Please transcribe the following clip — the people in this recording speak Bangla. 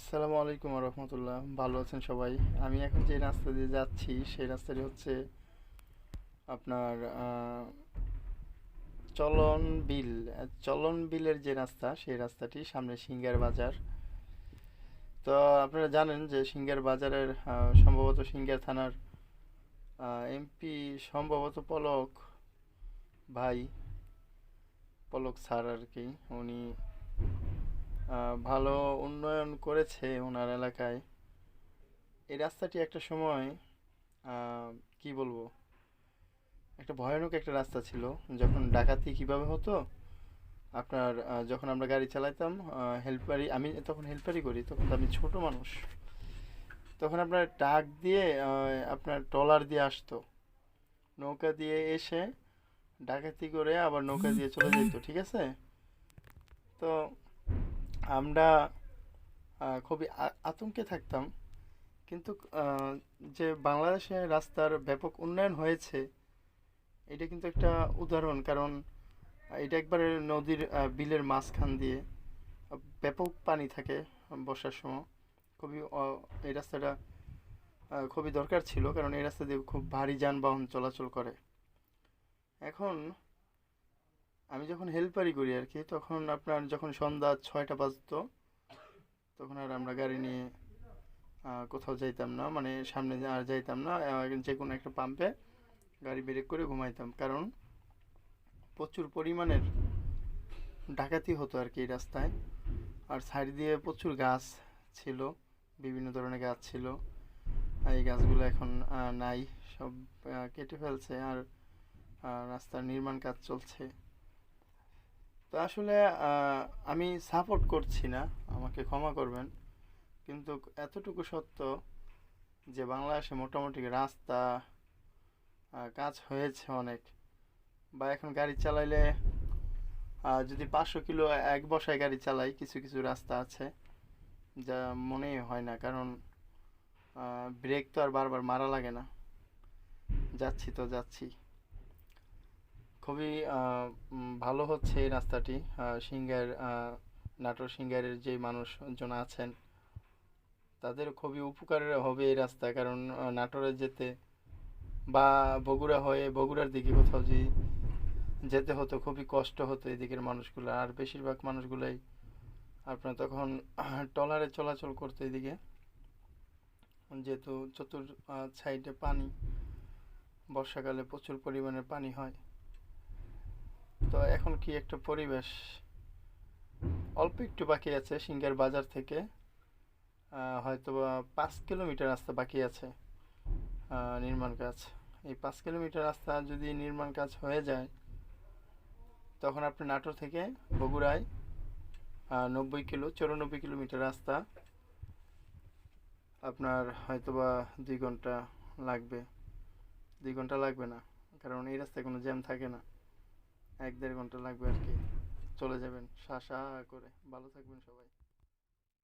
আসসালামু আলাইকুম রহমতুল্লাহ। ভালো আছেন সবাই? আমি এখন যে রাস্তা দিয়ে যাচ্ছি সেই রাস্তাটি হচ্ছে আপনার চলন বিল। চলন বিলের যে রাস্তা সেই রাস্তাটি সামনে সিঙ্গার বাজার। তো আপনারা জানেন যে সিঙ্গার বাজারের সম্ভবত সিঙ্গার থানার এমপি সম্ভবত পলক ভাই, পলক স্যার আর কি। উনি ভালো উন্নয়ন করেছে ওনার এলাকায়। এই রাস্তাটি একটা সময় কি বলবো, একটা ভয়ানক একটা রাস্তা ছিল। যখন ডাকাতি কিভাবে হতো আপনার, যখন আমরা গাড়ি চালাইতাম হেল্পারি, আমি তখন হেল্পারি করি, তখন তো আমি ছোট মানুষ। তখন আপনার ট্রাক দিয়ে আপনার ট্রলার দিয়ে আসতো, নৌকা দিয়ে এসে ডাকাতি করে আবার নৌকা দিয়ে চলে যেত, ঠিক আছে? তো আমরা খুবই আতঙ্কে থাকতাম। কিন্তু যে বাংলাদেশে রাস্তার ব্যাপক উন্নয়ন হয়েছে এটা কিন্তু একটা উদাহরণ। কারণ এটা একবারে নদীর বিলের মাঝখান দিয়ে ব্যাপক পানি থাকে বর্ষার সময়। খুবই এই রাস্তাটা খুবই দরকার ছিল, কারণ এই রাস্তা দিয়ে খুব ভারী যানবাহন চলাচল করে। এখন আমি যখন হেল্পারি করি আর কি, তখন আপনার যখন সন্ধ্যা 6টা বাজতো তখন আর আমরা গাড়ি নিয়ে কোথাও যাইতাম না, মানে সামনে আর যাইতাম না। যে কোনো একটা পাম্পে গাড়ি ব্রেক করে ঘুমাইতাম, কারণ প্রচুর পরিমাণের ডাকাতি হতো আর কি এই রাস্তায়। আর সাইড দিয়ে প্রচুর গাছ ছিল, বিভিন্ন ধরনের গাছ ছিল। আর এই গাছগুলো এখন নাই, সব কেটে ফেলছে। আর রাস্তার নির্মাণ কাজ চলছে। তো আসলে আমি সাপোর্ট করছি না, আমাকে ক্ষমা করবেন, কিন্তু এতটুকু সত্য যে বাংলাদেশে মোটামুটি রাস্তা কাজ হয়েছে অনেক। বা এখন গাড়ি চালাইলে যদি 500 কিলো এক বসায় গাড়ি চালাই, কিছু কিছু রাস্তা আছে যা মনেই হয় না, কারণ ব্রেক তো আর বারবার মারা লাগে না, যাচ্ছি তো যাচ্ছি। খুবই ভালো হচ্ছে এই রাস্তাটি। সিঙ্গার নাটোর সিঙ্গারের যে মানুষজন আছেন তাদের খুবই উপকার হবে এই রাস্তা, কারণ নাটোরে যেতে বা বগুড়া হয়ে বগুড়ার দিকে কোথাও যদি যেতে হতো খুবই কষ্ট হতো এদিকের মানুষগুলো। আর বেশিরভাগ মানুষগুলাই আপনার তখন ট্রলারে চলাচল করতো এদিকে, যেহেতু চতুর সাইডে পানি, বর্ষাকালে প্রচুর পরিমাণে পানি হয়। তো এখন কি একটা পরিবেশ। অল্প একটু বাকি আছে সিঙ্গার বাজার থেকে, হয়তো বা 5 কিলোমিটার রাস্তা বাকি আছে নির্মাণ কাজ। এই 5 কিলোমিটার রাস্তা যদি নির্মাণ কাজ হয়ে যায় তখন আপনি নাটোর থেকে বগুড়ায় 94 কিলোমিটার রাস্তা আপনার হয়তো বা 2 ঘন্টা লাগবে। 2 ঘন্টা লাগবে না, কারণ এই রাস্তায় কোনো জ্যাম থাকে না। 1-1.5 ঘন্টা লাগবে আর কি, চলে যাবেন সা সা করে। ভালো থাকবেন সবাই।